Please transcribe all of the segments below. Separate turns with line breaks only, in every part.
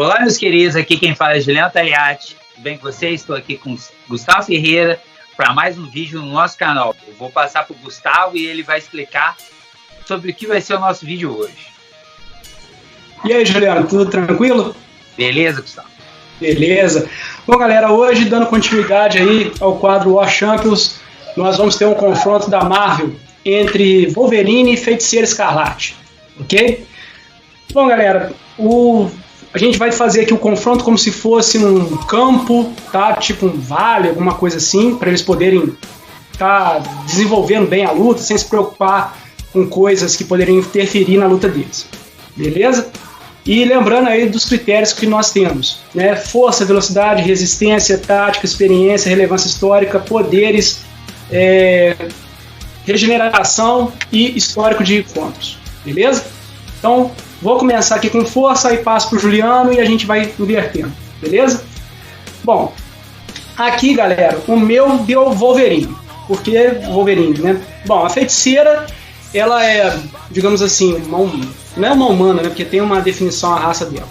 Olá, meus queridos, aqui quem fala é Juliano Tayati. Tudo bem com vocês? Estou aqui com Gustavo Ferreira para mais um vídeo no nosso canal. Eu vou passar para o Gustavo e ele vai explicar sobre o que vai ser o nosso vídeo hoje.
E aí, Juliano, tudo tranquilo?
Beleza, Gustavo?
Beleza. Bom, galera, hoje, dando continuidade aí ao quadro War Champions, nós vamos ter um confronto da Marvel entre Wolverine e Feiticeira Escarlate, ok? Bom, galera, a gente vai fazer aqui o confronto como se fosse num campo, tá? Tipo um vale, alguma coisa assim, para eles poderem estar desenvolvendo bem a luta, sem se preocupar com coisas que poderiam interferir na luta deles, beleza? E lembrando aí dos critérios que nós temos, né? Força, velocidade, resistência, tática, experiência, relevância histórica, poderes, regeneração e histórico de encontros, beleza? Então, vou começar aqui com força e passo para o Juliano e a gente vai invertendo, beleza? Bom, aqui, galera, o meu deu Wolverine. Por que Wolverine, né? Bom, a feiticeira, ela é, digamos assim, não é uma humana, né? Porque tem uma definição a raça dela.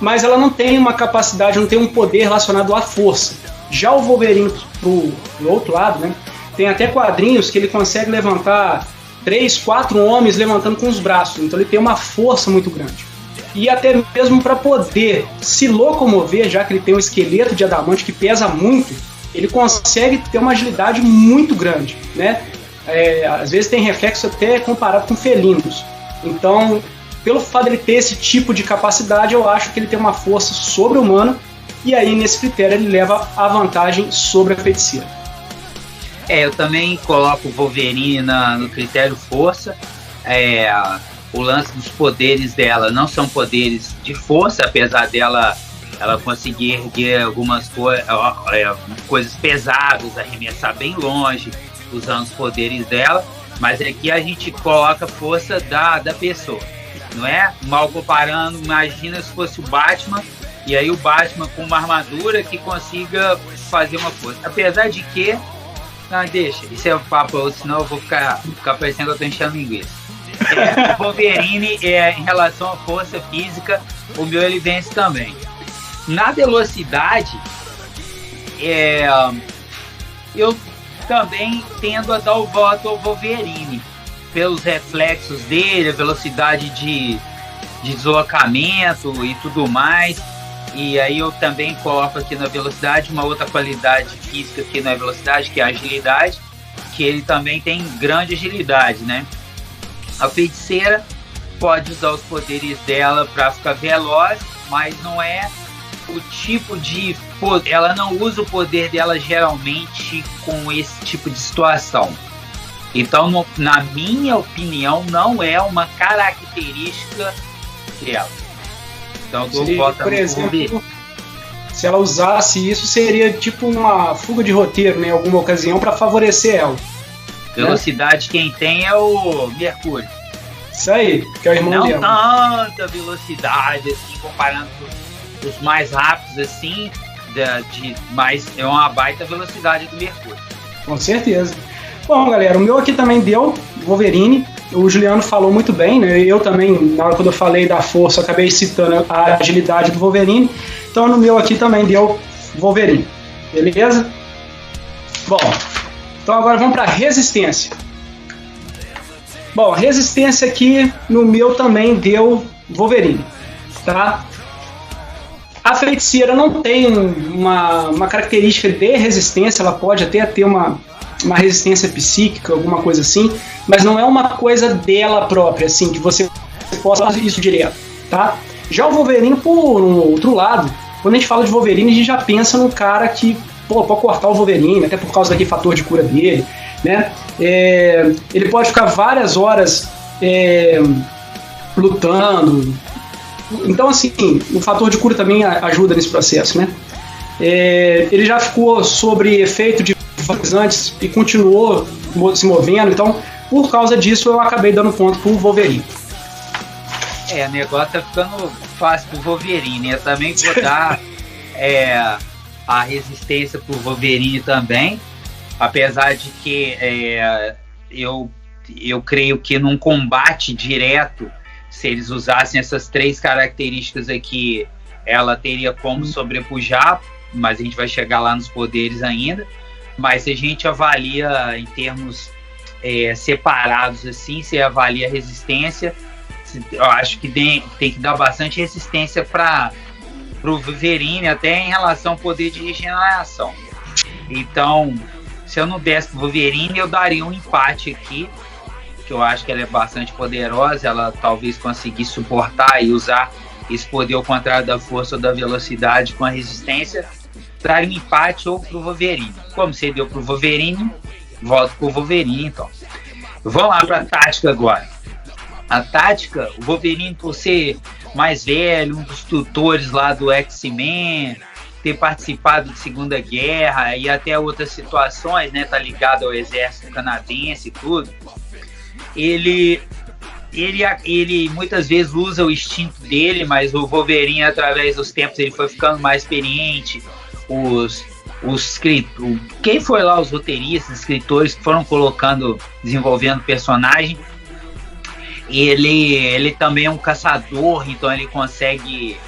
Mas ela não tem uma capacidade, não tem um poder relacionado à força. Já o Wolverine, pro outro lado, né? Tem até quadrinhos que ele consegue levantar 3, 4 homens levantando com os braços, então ele tem uma força muito grande. E até mesmo para poder se locomover, já que ele tem um esqueleto de adamante que pesa muito, ele consegue ter uma agilidade muito grande, né? Às vezes tem reflexo até comparado com felinos. Então, pelo fato de ele ter esse tipo de capacidade, eu acho que ele tem uma força sobre-humana, e aí nesse critério ele leva a vantagem sobre a feiticeira.
Eu também coloco o Wolverine no critério força. O lance dos poderes dela não são poderes de força, apesar dela ela conseguir erguer algumas coisas pesadas, arremessar bem longe, usando os poderes dela, mas aqui a gente coloca a força da pessoa, não é? Mal comparando, imagina se fosse o Batman, e aí o Batman com uma armadura que consiga fazer uma força. Apesar de que não, deixa, isso é o papo, senão eu vou ficar parecendo que eu tô enchendo linguiça. O Wolverine, em relação à força física, o meu ele vence também. Na velocidade, eu também tendo a dar o voto ao Wolverine, pelos reflexos dele, a velocidade de deslocamento e tudo mais. E aí eu também coloco aqui na velocidade uma outra qualidade física aqui na velocidade, que é a agilidade, que ele também tem grande agilidade, né? A feiticeira pode usar os poderes dela para ficar veloz, mas não é o tipo de... Ela não usa o poder dela geralmente com esse tipo de situação. Então, na minha opinião, não é uma característica dela. Então,
por exemplo, se ela usasse isso, seria tipo uma fuga de roteiro, né, em alguma ocasião, para favorecer ela.
Velocidade, né? Quem tem é o Mercúrio.
Isso aí, que é o irmão dela.
Não tanta velocidade, assim, comparando com os mais rápidos, assim, mas é uma baita velocidade do Mercúrio.
Com certeza. Bom, galera, o meu aqui também deu Wolverine. O Juliano falou muito bem, né? Eu também, na hora quando eu falei da força, eu acabei citando a agilidade do Wolverine. Então no meu aqui também deu Wolverine. Beleza? Bom, então agora vamos para resistência. Bom, resistência aqui no meu também deu Wolverine, tá? A feiticeira não tem uma característica de resistência, ela pode até ter uma resistência psíquica, alguma coisa assim, mas não é uma coisa dela própria, assim, que você possa fazer isso direto, tá? Já o Wolverine, por um outro lado, quando a gente fala de Wolverine, a gente já pensa num cara que, pode cortar o Wolverine, até por causa daquele fator de cura dele, né? Ele pode ficar várias horas lutando. Então, assim, o fator de cura também ajuda nesse processo, né? Ele já ficou sobre efeito de antes e continuou se movendo, então por causa disso eu acabei dando ponto pro Wolverine.
O negócio tá ficando fácil pro Wolverine. Eu também vou dar a resistência pro Wolverine também, apesar de que eu creio que num combate direto Se eles usassem essas 3 características aqui, ela teria como sobrepujar, mas a gente vai chegar lá nos poderes ainda. Mas se a gente avalia em termos separados, assim, você avalia a resistência, eu acho que tem que dar bastante resistência para o Wolverine, até em relação ao poder de regeneração. Então, se eu não desse pro Wolverine, eu daria um empate aqui, que eu acho que ela é bastante poderosa, ela talvez conseguisse suportar e usar esse poder ao contrário da força ou da velocidade com a resistência, daria um empate ou pro Wolverine. Como você deu pro Wolverine, volto pro Wolverine, então. Vamos lá para a tática agora. A tática, o Wolverine, por ser mais velho, um dos tutores lá do X-Men, ter participado de Segunda Guerra e até outras situações, né, tá ligado ao exército canadense e tudo, ele muitas vezes usa o instinto dele, mas o Wolverine, através dos tempos, ele foi ficando mais experiente. Quem foi lá, os roteiristas, escritores que foram desenvolvendo o personagem, ele também é um caçador, então ele consegue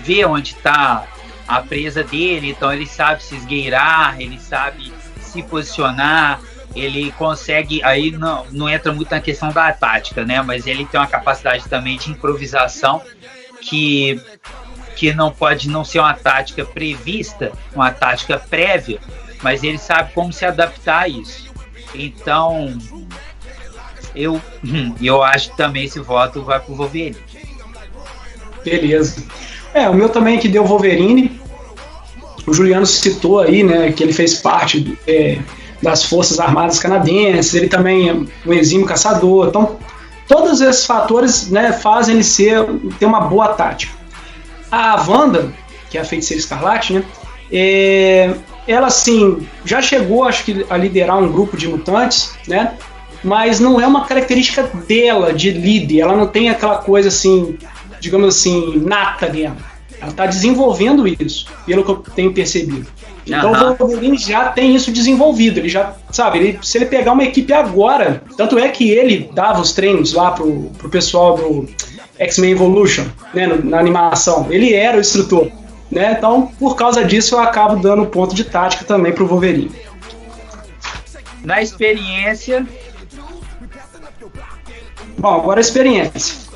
ver onde está a presa dele, então ele sabe se esgueirar, ele sabe se posicionar, ele consegue, aí não entra muito na questão da tática, né, mas ele tem uma capacidade também de improvisação que não pode não ser uma tática prevista, uma tática prévia, mas ele sabe como se adaptar a isso. Então, eu acho que também esse voto vai pro Wolverine.
Beleza. O meu também que deu Wolverine. O Juliano citou aí, né, que ele fez parte das Forças Armadas Canadenses, ele também é um exímio caçador. Então, todos esses fatores, né, fazem ele ter uma boa tática. A Wanda, que é a Feiticeira Escarlate, né, ela, assim, já chegou, acho que, a liderar um grupo de mutantes, né, mas não é uma característica dela, de líder. Ela não tem aquela coisa, assim, digamos assim, nata dela. Ela está desenvolvendo isso, pelo que eu tenho percebido. Então o Wolverine já tem isso desenvolvido. Ele já, sabe, se ele pegar uma equipe agora, tanto é que ele dava os treinos lá pro pessoal do X-Men Evolution, né, na animação. Ele era o instrutor, né? Então, por causa disso, eu acabo dando ponto de tática também pro Wolverine.
Na experiência...
Bom, agora a experiência.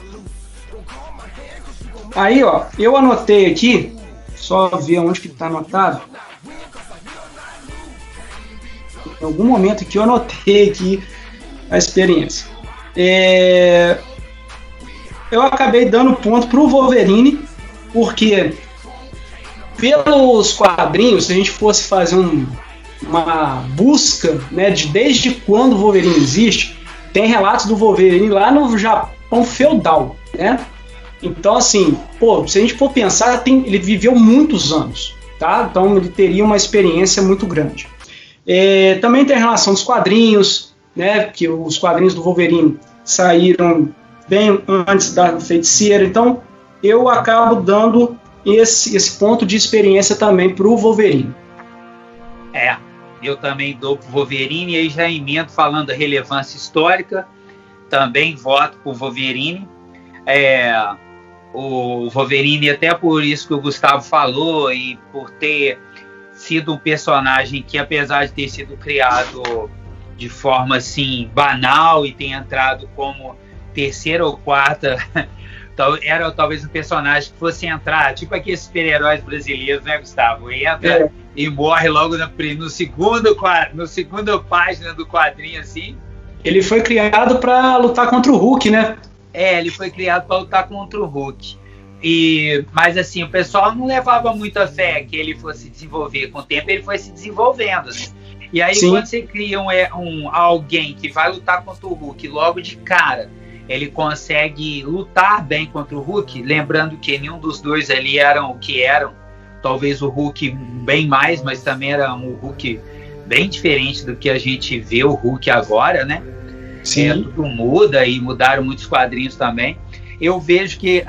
Aí, ó, eu anotei aqui, só ver onde que tá anotado. Em algum momento aqui eu anotei aqui a experiência. Eu acabei dando ponto pro Wolverine, porque pelos quadrinhos, se a gente fosse fazer uma busca, né, de quando o Wolverine existe, tem relatos do Wolverine lá no Japão feudal, né? Então, assim, se a gente for pensar, ele viveu muitos anos, tá? Então ele teria uma experiência muito grande. Também tem a relação dos quadrinhos, né? Que os quadrinhos do Wolverine saíram bem antes da Feiticeira. Então eu acabo dando esse ponto de experiência também para o Wolverine.
Eu também dou para o Wolverine, e aí já emendo falando da relevância histórica, também voto para o Wolverine. O Wolverine, até por isso que o Gustavo falou, e por ter sido um personagem que, apesar de ter sido criado de forma assim banal e ter entrado como terceira ou quarta, era talvez um personagem que fosse entrar, tipo aqueles super-heróis brasileiros, né, Gustavo? Entra e morre logo no segunda página do quadrinho, assim.
Ele foi criado para lutar contra o Hulk, né?
Ele foi criado para lutar contra o Hulk. Mas assim, o pessoal não levava muita fé que ele fosse desenvolver. Com o tempo ele foi se desenvolvendo. Assim. E aí, sim, quando você cria alguém que vai lutar contra o Hulk, logo de cara ele consegue lutar bem contra o Hulk, lembrando que nenhum dos dois ali eram o que eram. Talvez o Hulk bem mais, mas também era um Hulk bem diferente do que a gente vê o Hulk agora, né?
Sim.
Tudo muda, e mudaram muitos quadrinhos também. Eu vejo que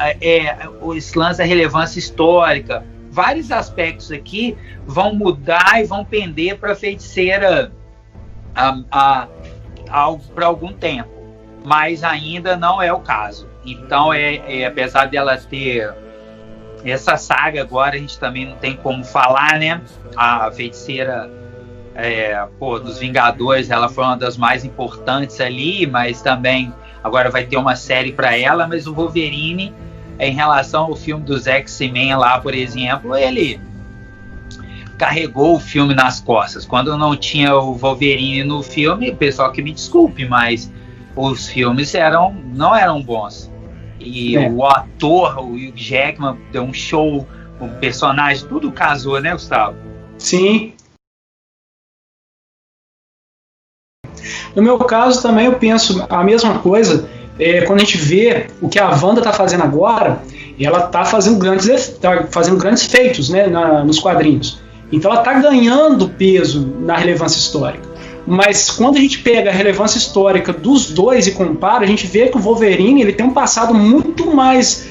esse lance da relevância histórica, vários aspectos aqui vão mudar e vão pender para a Feiticeira para algum tempo, mas ainda não é o caso. Então, apesar dela ter essa saga agora, a gente também não tem como falar, né? A feiticeira dos Vingadores, ela foi uma das mais importantes ali, mas também agora vai ter uma série para ela. Mas o Wolverine, em relação ao filme dos X-Men lá, por exemplo, ele carregou o filme nas costas. Quando não tinha o Wolverine no filme, o pessoal que me desculpe, mas os filmes não eram bons. E o ator, o Hugh Jackman, deu um show, o personagem, tudo casou, né, Gustavo?
Sim. No meu caso também eu penso a mesma coisa. Quando a gente vê o que a Wanda está fazendo agora, ela está fazendo grandes feitos, né, nos quadrinhos. Então ela está ganhando peso na relevância histórica. Mas quando a gente pega a relevância histórica dos dois e compara, a gente vê que o Wolverine ele tem um passado muito mais,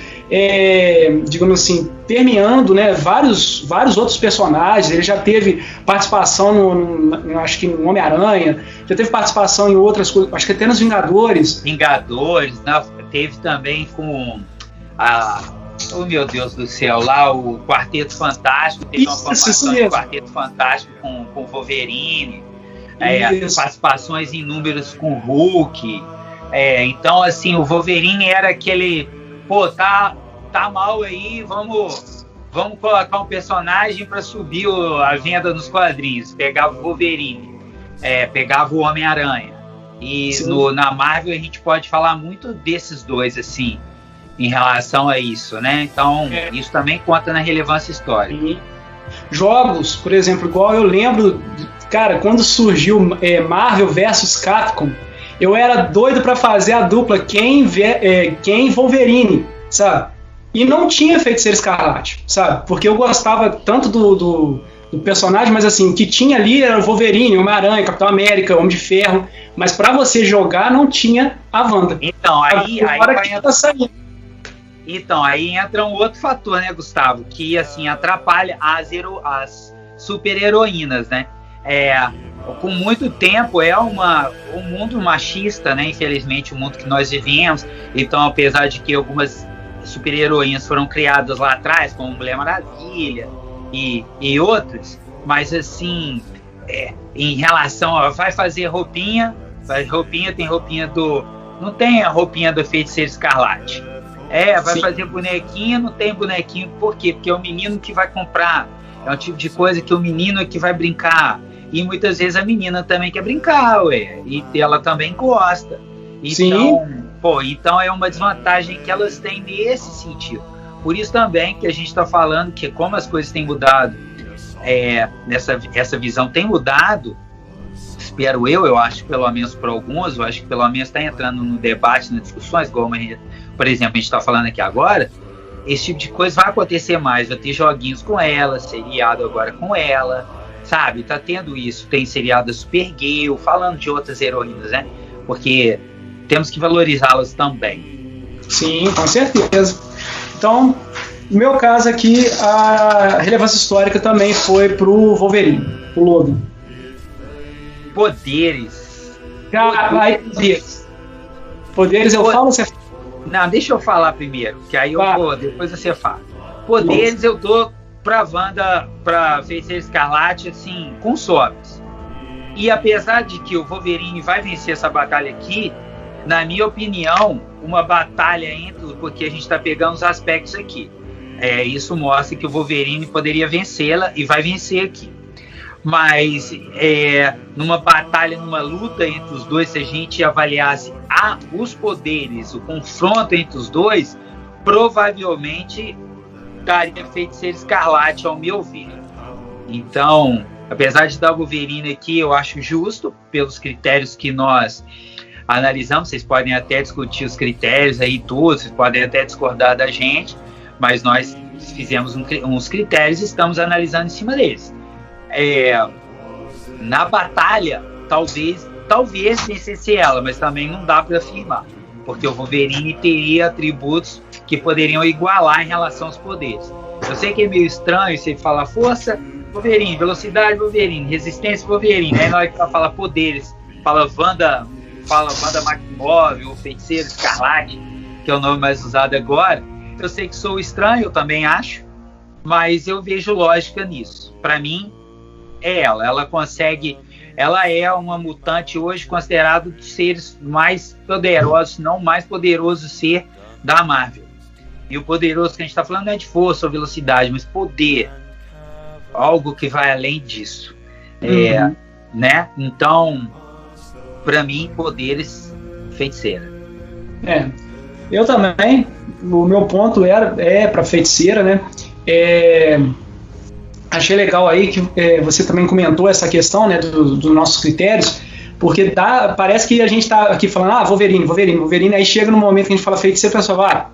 digamos assim, permeando, né, vários outros personagens. Ele já teve participação acho que no Homem-Aranha, já teve participação em outras coisas, acho que até nos Vingadores.
Teve também com oh meu Deus do céu, lá o Quarteto Fantástico, teve uma participação do Quarteto Fantástico com o Wolverine. Participações em números com o Hulk. Então, assim, o Wolverine era aquele, tá mal aí, vamos colocar um personagem para subir a venda nos quadrinhos. Pegava o Wolverine, pegava o Homem-Aranha. E na Marvel a gente pode falar muito desses dois, assim, em relação a isso, né? Então, isso também conta na relevância histórica.
Jogos, por exemplo, igual eu lembro, cara, quando surgiu Marvel vs Capcom, eu era doido pra fazer a dupla Ken Wolverine, sabe? E não tinha Feiticeiro Escarlate, sabe? Porque eu gostava tanto do personagem, mas assim, o que tinha ali era o Wolverine, Homem-Aranha, Capitão América, Homem de Ferro, mas pra você jogar não tinha a Wanda.
Então, aí entra um outro fator, né, Gustavo? Que, assim, atrapalha as super-heroínas, né? Com muito tempo um mundo machista, né? Infelizmente, o mundo que nós vivemos. Então, apesar de que algumas super-heroínas foram criadas lá atrás, como Mulher Maravilha e outras, mas, assim, em relação a vai fazer roupinha, tem roupinha não tem a roupinha do Feiticeiro Escarlate. Vai fazer bonequinho, não tem bonequinho. Por quê? Porque é o menino que vai comprar. É um tipo de coisa que o menino é que vai brincar. E muitas vezes a menina também quer brincar, e ela também gosta. Então é uma desvantagem que elas têm nesse sentido. Por isso também que a gente está falando que como as coisas têm mudado, essa visão tem mudado, espero eu acho que pelo menos para alguns, eu acho que pelo menos está entrando no debate, nas discussões, por exemplo, a gente está falando aqui agora, esse tipo de coisa vai acontecer mais, vai ter joguinhos com ela, seriado agora com ela, sabe? Tá tendo isso, tem seriado Supergirl, falando de outras heroínas, né? Porque temos que valorizá-las também.
Sim, com certeza. Então, no meu caso aqui, a relevância histórica também foi pro Wolverine, pro Logan.
Poderes.
Poderes eu falo ou você fala?
Não, deixa eu falar primeiro, que aí depois você fala. Poderes eu dou pra Wanda, pra Feiticeiro Escarlate, assim, com sobras. E apesar de que o Wolverine vai vencer essa batalha aqui, na minha opinião, uma batalha porque a gente tá pegando os aspectos aqui. Isso mostra que o Wolverine poderia vencê-la e vai vencer aqui. Mas numa batalha, numa luta entre os dois, se a gente avaliasse os poderes, o confronto entre os dois, provavelmente daria Feiticeiro Escarlate, ao meu ver. Então, apesar de dar o Wolverine aqui, eu acho justo, pelos critérios que nós analisamos. Vocês podem até discutir os critérios aí, vocês podem até discordar da gente, mas nós fizemos uns critérios e estamos analisando em cima deles. Na batalha, talvez vencesse ela, mas também não dá para afirmar, porque o Wolverine teria atributos que poderiam igualar em relação aos poderes. Eu sei que é meio estranho você falar força, Wolverine, velocidade, Wolverine, resistência, Wolverine. Aí na hora que ela fala poderes, fala Wanda Maximoff, ou Feiticeiro Escarlate, que é o nome mais usado agora. Eu sei que sou estranho, eu também acho, mas eu vejo lógica nisso. Para mim, é ela consegue, ela é uma mutante hoje considerada dos seres mais poderosos, não mais poderoso ser da Marvel. E o poderoso que a gente está falando não é de força ou velocidade, mas poder, algo que vai além disso. Né? Então, para mim, poderes, feiticeira.
Eu também, o meu ponto é para feiticeira, né? Achei legal aí que você também comentou essa questão, né, dos nossos critérios, porque parece que a gente está aqui falando, Wolverine, aí chega no momento que a gente fala feiticeira, a pessoa vai,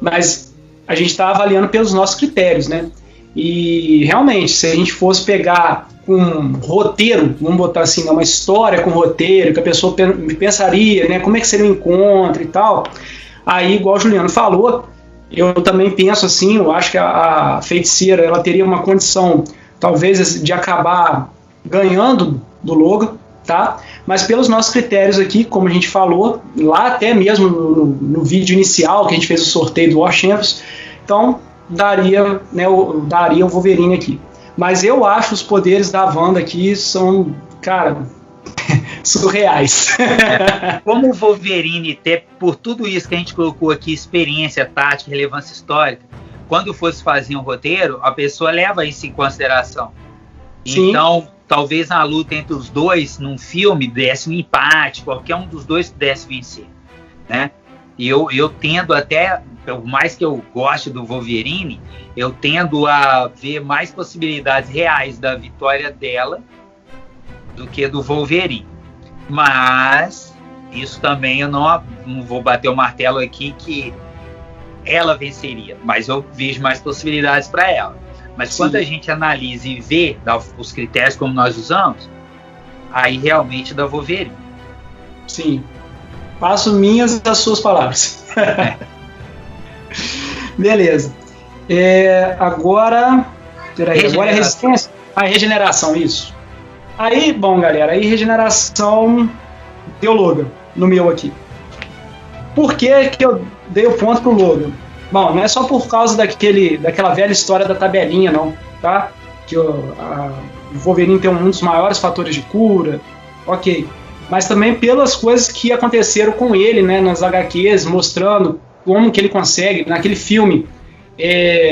mas a gente está avaliando pelos nossos critérios, né? E realmente, se a gente fosse pegar um roteiro, vamos botar assim, uma história com roteiro, que a pessoa pensaria, né, como é que seria o encontro e tal, aí, igual o Juliano falou, eu também penso assim, eu acho que a feiticeira, ela teria uma condição, talvez, de acabar ganhando do Logan, tá? Mas pelos nossos critérios aqui, como a gente falou, lá até mesmo no vídeo inicial, que a gente fez o sorteio do War Champions, então daria o Wolverine aqui. Mas eu acho os poderes da Wanda aqui são, cara, surreais.
Como o Wolverine, por tudo isso que a gente colocou aqui, experiência, tática, relevância histórica, quando fosse fazer um roteiro, a pessoa leva isso em consideração. Sim. Então, talvez na luta entre os dois, num filme, desse um empate, qualquer um dos dois pudesse vencer, né? E eu tendo até, por mais que eu goste do Wolverine, eu tendo a ver mais possibilidades reais da vitória dela do que do Wolverine. Mas isso também eu não vou bater o martelo aqui que ela venceria, mas eu vejo mais possibilidades para ela. Mas quando a gente analisa e vê os critérios como nós usamos, aí realmente dá Wolverine.
Sim. Passo minhas as suas palavras. Beleza. Agora é resistência. Regeneração, isso. Aí, bom, galera, aí regeneração deu Logan no meu aqui. Por que eu dei o ponto pro Logan? Bom, não é só por causa daquela velha história da tabelinha, não, tá? Que o Wolverine tem um dos maiores fatores de cura, ok. Mas também pelas coisas que aconteceram com ele, né, nas HQs, mostrando como que ele consegue, naquele filme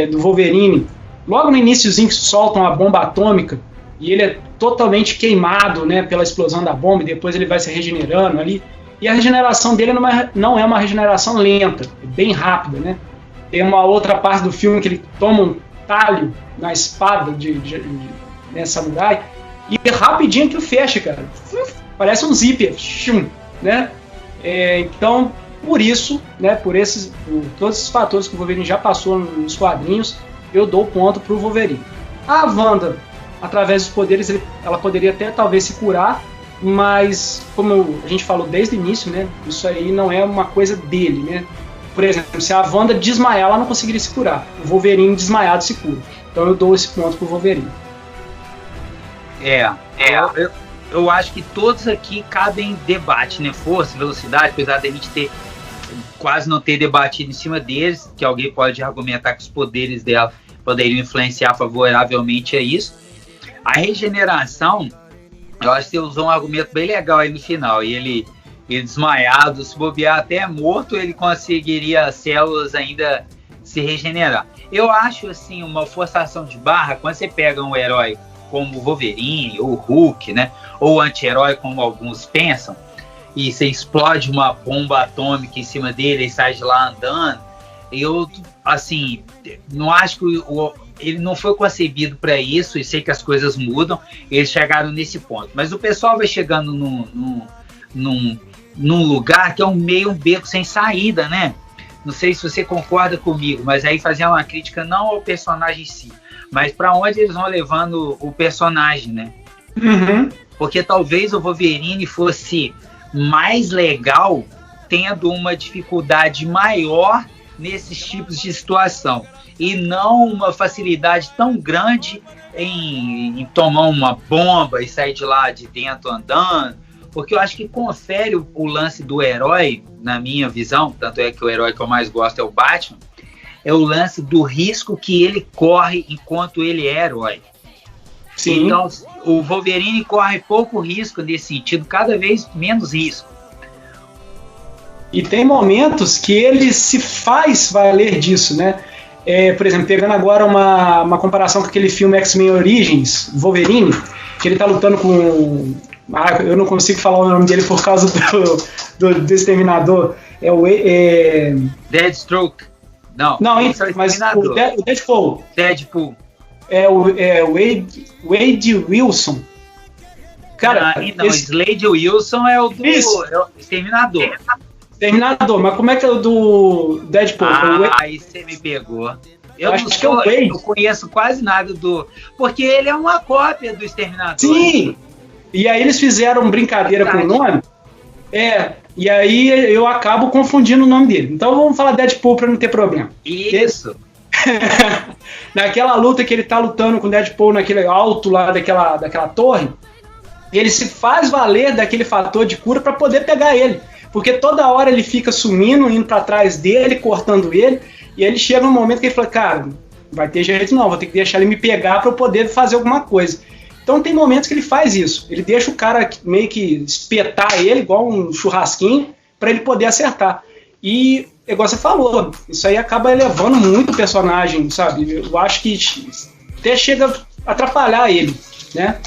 do Wolverine, logo no iniciozinho que soltam a bomba atômica, e ele é totalmente queimado, né, pela explosão da bomba, e depois ele vai se regenerando ali, e a regeneração dele não é uma regeneração lenta, é bem rápida, né? Tem uma outra parte do filme que ele toma um talho na espada de samurai, e rapidinho que fecha, cara. Parece um zíper, né? Então, por isso, né, por todos esses fatores que o Wolverine já passou nos quadrinhos, eu dou ponto pro Wolverine. A Wanda, através dos poderes, ela poderia até talvez se curar, mas como a gente falou desde o início, né, isso aí não é uma coisa dele, né? Por exemplo, se a Wanda desmaiar, ela não conseguiria se curar. O Wolverine desmaiado se cura. Então eu dou esse ponto pro Wolverine.
Eu acho que todos aqui cabem em debate, né? Força, velocidade, apesar de a gente quase não ter debatido em cima deles, que alguém pode argumentar que os poderes dela poderiam influenciar favoravelmente a isso. A regeneração, eu acho que você usou um argumento bem legal aí no final, e ele desmaiado, se bobear até morto, ele conseguiria as células ainda se regenerar. Eu acho, assim, uma forçação de barra, quando você pega um herói como o Wolverine, ou o Hulk, né, ou o anti-herói, como alguns pensam, e você explode uma bomba atômica em cima dele e sai de lá andando, eu, assim, não acho que ele não foi concebido para isso, e sei que as coisas mudam, eles chegaram nesse ponto. Mas o pessoal vai chegando num lugar que é um beco sem saída, né? Não sei se você concorda comigo, mas aí fazer uma crítica não ao personagem em si, mas para onde eles vão levando o personagem, né?
Uhum.
Porque talvez o Wolverine fosse mais legal tendo uma dificuldade maior nesses tipos de situação e não uma facilidade tão grande em tomar uma bomba e sair de lá de dentro andando, porque eu acho que confere o lance do herói, na minha visão, tanto é que o herói que eu mais gosto é o Batman, é o lance do risco que ele corre enquanto ele é herói.
Sim.
Então, o Wolverine corre pouco risco nesse sentido, cada vez menos risco.
E tem momentos que ele se faz valer disso, né? Por exemplo, pegando agora uma comparação com aquele filme X-Men Origins, Wolverine, que ele tá lutando com... eu não consigo falar o nome dele por causa do Exterminador.
Deathstroke. Não,
mas o Deadpool.
Deadpool.
O Wade Wilson. Cara,
Slade Wilson é o do Exterminador.
Exterminador, mas como é que é o do Deadpool?
Aí você me pegou. Eu não conheço quase nada porque ele é uma cópia do Exterminador.
Sim! E aí eles fizeram brincadeira com o nome. E aí eu acabo confundindo o nome dele. Então vamos falar Deadpool pra não ter problema.
Isso!
Naquela luta que ele tá lutando com o Deadpool naquele alto lá daquela torre, ele se faz valer daquele fator de cura pra poder pegar ele. Porque toda hora ele fica sumindo, indo pra trás dele, cortando ele, e ele chega num momento que ele fala, cara, vai ter jeito não, vou ter que deixar ele me pegar pra eu poder fazer alguma coisa. Então tem momentos que ele faz isso, ele deixa o cara meio que espetar ele, igual um churrasquinho, pra ele poder acertar. E, igual você falou, isso aí acaba elevando muito o personagem, sabe? Eu acho que até chega a atrapalhar ele, né?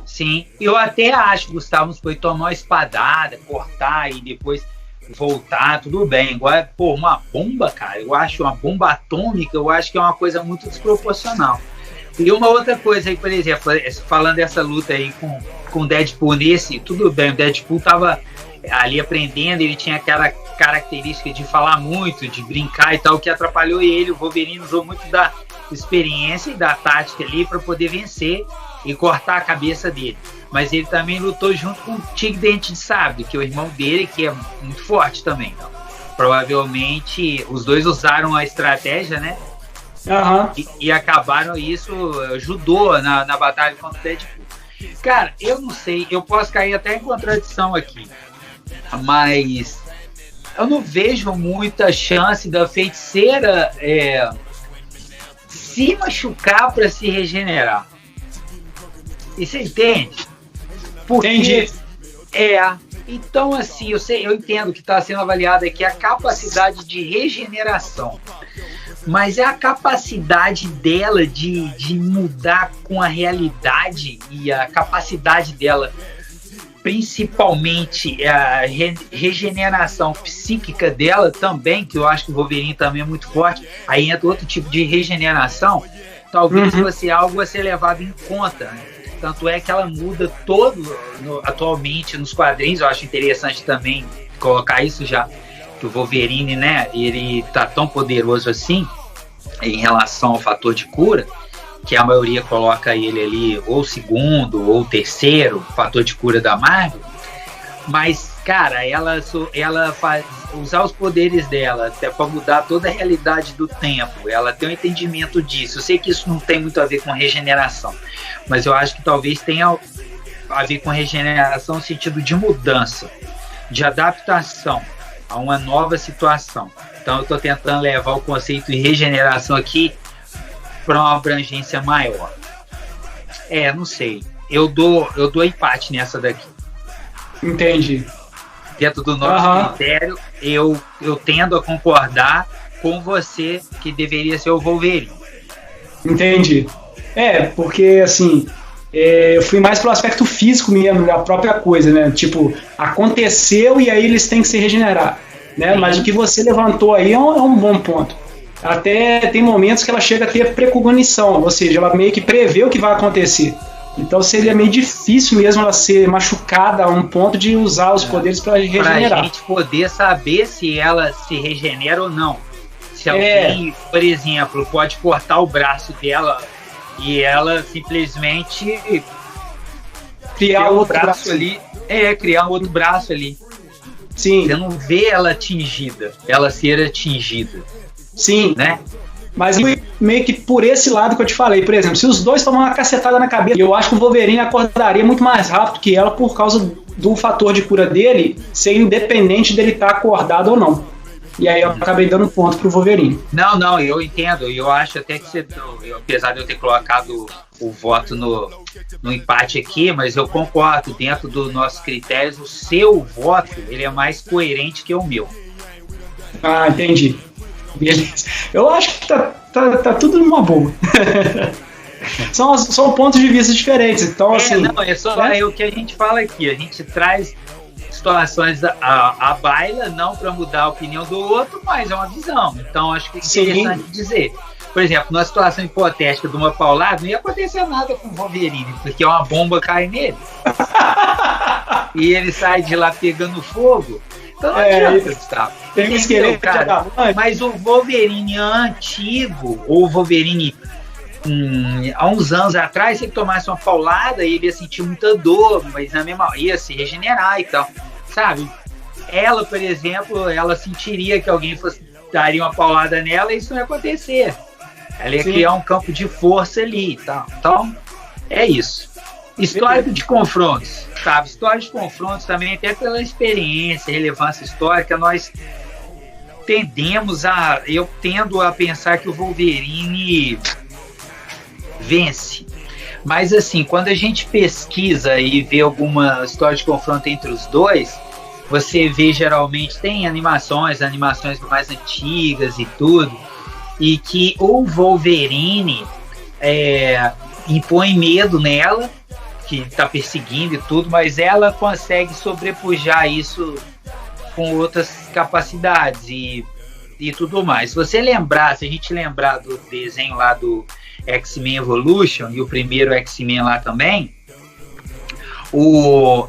Sim, eu até acho que o Gustavo foi tomar uma espadada, cortar e depois voltar, tudo bem. Agora, uma bomba, cara, eu acho uma bomba atômica, eu acho que é uma coisa muito desproporcional. E uma outra coisa aí, por exemplo, falando dessa luta aí com o Deadpool tudo bem, o Deadpool tava ali aprendendo, ele tinha aquela característica de falar muito, de brincar e tal, que atrapalhou ele. O Wolverine usou muito da experiência e da tática ali para poder vencer e cortar a cabeça dele. Mas ele também lutou junto com o Tigre Dente de Sabre, que é o irmão dele, que é muito forte também. Então, provavelmente os dois usaram a estratégia, né?
Uhum.
E acabaram, isso ajudou na batalha contra o Deadpool. Cara, eu não sei, eu posso cair até em contradição aqui, mas eu não vejo muita chance da Feiticeira se machucar para se regenerar. E você entende?
Entendi.
Então assim, eu entendo que está sendo avaliada aqui a capacidade de regeneração, mas é a capacidade dela de mudar com a realidade e a capacidade dela, principalmente a regeneração psíquica dela também, que eu acho que o Wolverine também é muito forte. Aí entra outro tipo de regeneração, talvez fosse algo a ser levado em conta, né? Tanto é que ela muda atualmente nos quadrinhos. Eu acho interessante também colocar isso, já que o Wolverine, né, ele tá tão poderoso assim em relação ao fator de cura, que a maioria coloca ele ali ou segundo ou terceiro fator de cura da Marvel. Mas, cara, ela faz usar os poderes dela até para mudar toda a realidade do tempo. Ela tem um entendimento disso. Eu sei que isso não tem muito a ver com regeneração, mas eu acho que talvez tenha a ver com regeneração no sentido de mudança, de adaptação a uma nova situação. Então eu estou tentando levar o conceito de regeneração aqui para uma abrangência maior. Não sei. Eu dou empate nessa daqui.
Entendi.
Dentro do nosso critério, eu tendo a concordar com você que deveria ser o Wolverine.
Entendi. Porque assim, eu fui mais pelo aspecto físico mesmo, da própria coisa, né? Tipo, aconteceu e aí eles têm que se regenerar, né? Mas o que você levantou aí é um bom ponto. Até tem momentos que ela chega a ter precognição, ou seja, ela meio que prevê o que vai acontecer. Então seria meio difícil mesmo ela ser machucada a um ponto de usar os poderes para regenerar.
Pra gente poder saber se ela se regenera ou não. Se alguém, por exemplo, pode cortar o braço dela e ela simplesmente
criar outro braço
ali. Criar um outro braço ali.
Sim.
Você não vê ela atingida, ela ser atingida.
Sim.
Né?
Mas meio que por esse lado que eu te falei, por exemplo, se os dois tomam uma cacetada na cabeça, eu acho que o Wolverine acordaria muito mais rápido que ela por causa do fator de cura dele ser independente dele estar acordado ou não. E aí eu acabei dando ponto pro Wolverine.
Não, eu entendo. Eu acho até que apesar de eu ter colocado o voto no empate aqui, mas eu concordo, dentro dos nossos critérios, o seu voto ele é mais coerente que o meu.
Ah, entendi. Beleza. Eu acho que tá tudo numa boa. São pontos de vista diferentes. Então, assim.
Não, é só o que a gente fala aqui. A gente traz situações à baila, não para mudar a opinião do outro, mas é uma visão. Então, acho que é interessante dizer. Por exemplo, numa situação hipotética de uma paulada, não ia acontecer nada com o Wolverine, porque uma bomba cai nele. E ele sai de lá pegando fogo. Então não adianta, Gustavo.
Tem um esqueleto, cara.
Mas o Wolverine antigo, ou o Wolverine há uns anos atrás, se ele tomasse uma paulada, ele ia sentir muita dor, mas na mesma ia se regenerar e tal, sabe? Ela, por exemplo, ela sentiria que alguém daria uma paulada nela e isso não ia acontecer. Ela ia criar um campo de força ali e tal. Então, é isso. Histórico de confrontos, sabe? História de confrontos também, até pela experiência, relevância histórica, nós eu tendo a pensar que o Wolverine vence. Mas assim, quando a gente pesquisa e vê alguma história de confronto entre os dois, você vê geralmente, tem animações mais antigas e tudo, e que o Wolverine impõe medo nela, que está perseguindo e tudo, mas ela consegue sobrepujar isso com outras capacidades e tudo mais. Se a gente lembrar do desenho lá do X-Men Evolution e o primeiro X-Men lá também,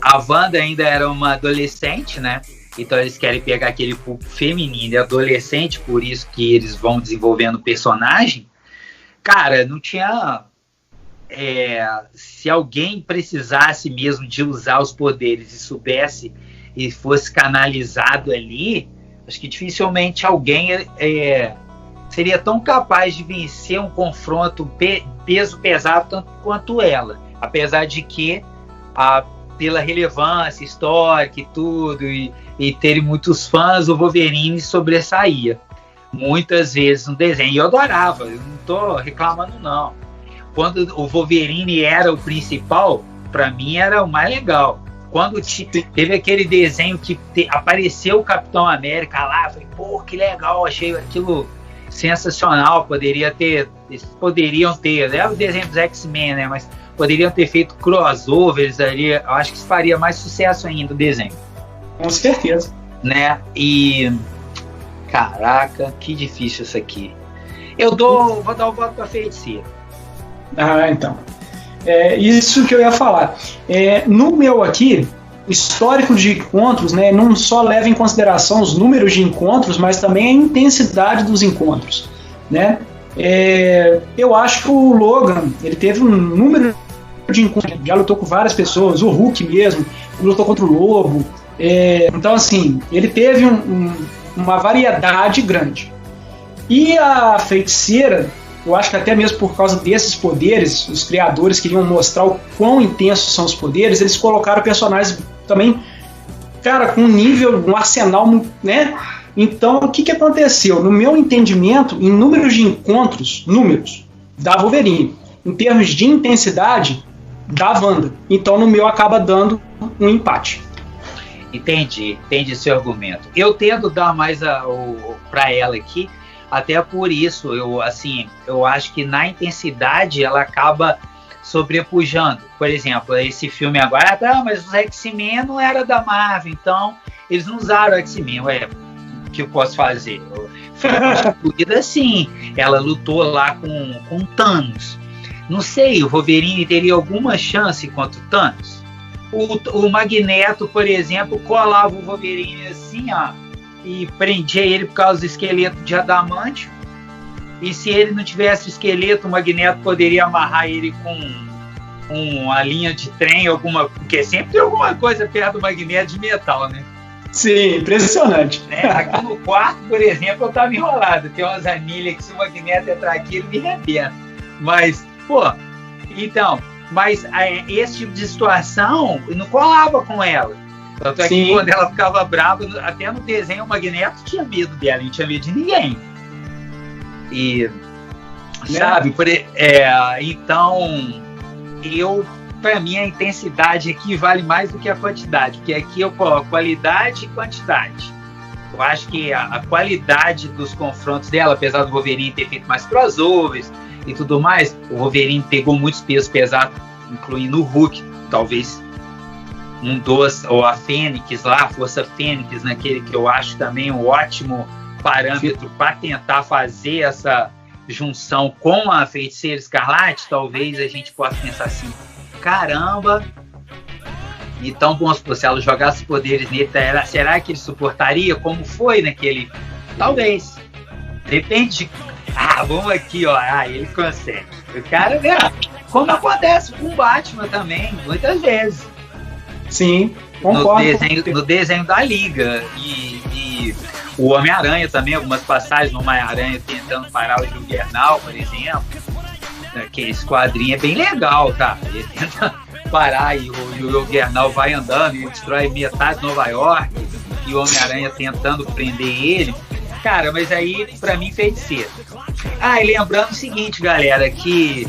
a Wanda ainda era uma adolescente, né? Então eles querem pegar aquele público feminino e adolescente, por isso que eles vão desenvolvendo o personagem. Cara, não tinha... se alguém precisasse mesmo de usar os poderes e soubesse e fosse canalizado ali, acho que dificilmente alguém seria tão capaz de vencer um confronto peso pesado tanto quanto ela, apesar de que pela relevância histórica e tudo e terem muitos fãs, o Wolverine sobressaía muitas vezes no desenho, e eu adorava, eu não tô reclamando não. Quando o Wolverine era o principal, para mim era o mais legal. Quando teve aquele desenho que apareceu o Capitão América lá, eu falei, pô, que legal, achei aquilo sensacional. Poderiam ter, o desenho dos X-Men, né? Mas poderiam ter feito crossovers ali, eu acho que isso faria mais sucesso ainda o desenho.
Com certeza.
Né? E, caraca, que difícil isso aqui. Vou dar o voto pra Feiticeira.
Ah, então. Isso que eu ia falar. No meu aqui, histórico de encontros, né, não só leva em consideração os números de encontros, mas também a intensidade dos encontros, né? Eu acho que o Logan, ele teve um número de encontros, já lutou com várias pessoas, o Hulk mesmo, lutou contra o Lobo. Então, assim, ele teve uma variedade grande. E a Feiticeira, eu acho que até mesmo por causa desses poderes, os criadores queriam mostrar o quão intensos são os poderes, eles colocaram personagens também, cara, com um arsenal, né? Então, o que aconteceu? No meu entendimento, em números de encontros, da Wolverine, em termos de intensidade, da Wanda. Então, no meu, acaba dando um empate.
Entendi seu argumento. Eu tento dar mais para ela aqui, até por isso, eu acho que na intensidade ela acaba sobrepujando. Por exemplo, esse filme agora, mas os X-Men não era da Marvel, então eles não usaram o X-Men. O que eu posso fazer? Foi constituída assim, ela lutou lá com Thanos. Não sei, o Wolverine teria alguma chance contra o Thanos? O Magneto, por exemplo, colava o Wolverine assim, ó, e prendia ele por causa do esqueleto de adamantio, e se ele não tivesse o esqueleto, o Magneto poderia amarrar ele com uma linha de trem, porque sempre tem alguma coisa perto do Magneto de metal, né?
Sim, impressionante.
Aqui no quarto, por exemplo, eu tava enrolado, tem umas anilhas que se o Magneto entrar aqui, ele me arrebenta. Mas, então, Mas esse tipo de situação não colava com ela. Tanto é que quando ela ficava brava, até no desenho o Magneto tinha medo dela, não tinha medo de ninguém. E, sabe, então, para mim a intensidade aqui vale mais do que a quantidade, porque aqui eu coloco qualidade e quantidade. Eu acho que a qualidade dos confrontos dela, apesar do Wolverine ter feito mais crossovers e tudo mais, o Wolverine pegou muitos pesos pesados, incluindo o Hulk, talvez ou a Fênix lá, a Força Fênix, naquele que eu acho também um ótimo parâmetro para tentar fazer essa junção com a Feiticeira Escarlate. Talvez a gente possa pensar assim, caramba, então, bom, se ela jogasse poderes nele, será que ele suportaria como foi naquele? Talvez. Depende de... vamos aqui, ó. Ele consegue. O cara, como acontece com o Batman também, muitas vezes.
Sim, concordo.
No desenho da Liga. E o Homem-Aranha também, algumas passagens no Homem-Aranha tentando parar o Juggernaut, por exemplo. Que esse quadrinho é bem legal, tá? Ele tenta parar e o Juggernaut vai andando e destrói metade de Nova York e o Homem-Aranha tentando prender ele. Cara, mas aí, pra mim, feiticeiro. E lembrando o seguinte, galera, que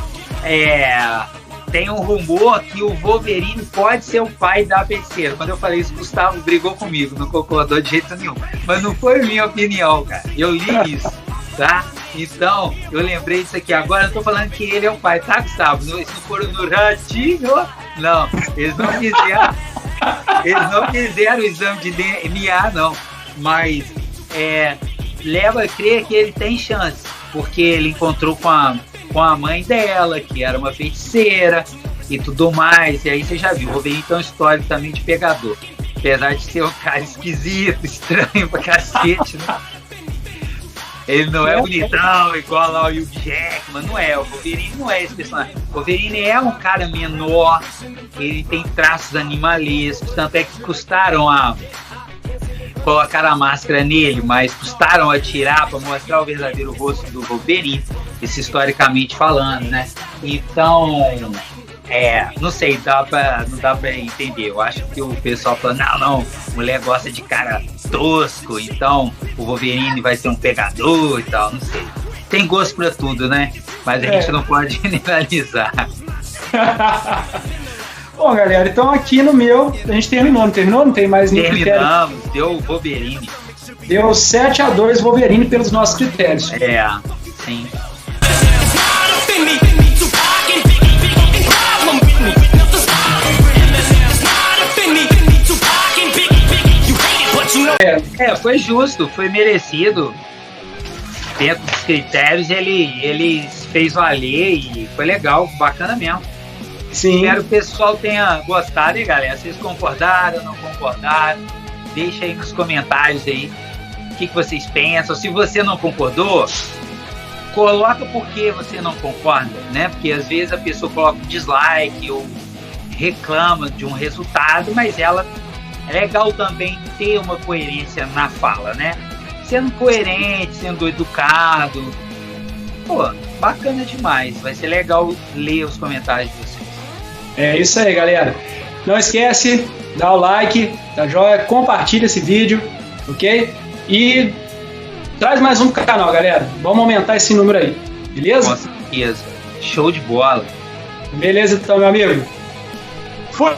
tem um rumor que o Wolverine pode ser o pai da feiticeira. Quando eu falei isso, o Gustavo brigou comigo, não concordou de jeito nenhum. Mas não foi minha opinião, cara. Eu li isso, tá? Então, eu lembrei disso aqui. Agora eu tô falando que ele é o pai, tá, Gustavo? Eles não foram no ratinho? Não, eles não fizeram o exame de DNA, não. Mas leva a crer que ele tem chance, porque ele encontrou com a mãe dela, que era uma feiticeira e tudo mais. E aí você já viu, o Wolverine tem uma história também de pegador. Apesar de ser um cara esquisito, estranho pra cacete, né? Ele não é bonitão, igual lá o Hugh Jackman, não é. O Wolverine não é esse personagem. O Wolverine é um cara menor, ele tem traços animalescos, tanto é que custaram a colocar a máscara nele, mas custaram a tirar para mostrar o verdadeiro rosto do Wolverine, isso historicamente falando, né? Então, não sei, não dá pra entender. Eu acho que o pessoal fala, não, mulher gosta de cara tosco, então o Wolverine vai ser um pegador e tal, não sei. Tem gosto pra tudo, né? Mas a gente não pode generalizar.
Bom, galera, então aqui no meu, a gente terminou, não terminou? Não tem mais nenhum critério.
Terminamos, deu Wolverine.
Deu 7-2 Wolverine pelos nossos critérios.
Sim. Foi justo, foi merecido. Dentro dos critérios, ele fez valer e foi legal, bacana mesmo.
Sim.
Espero que o pessoal tenha gostado, hein, galera? Vocês concordaram, não concordaram? Deixa aí nos comentários aí o que vocês pensam. Se você não concordou, coloca por que você não concorda, né? Porque às vezes a pessoa coloca um dislike ou reclama de um resultado, mas ela é legal também ter uma coerência na fala, né? Sendo coerente, sendo educado. Pô, bacana demais. Vai ser legal ler os comentários de vocês.
É isso aí, galera. Não esquece, dá o like, tá joia? Compartilha esse vídeo, ok? E traz mais um pro canal, galera. Vamos aumentar esse número aí, beleza?
Com certeza. Show de bola.
Beleza, então, meu amigo. Fui!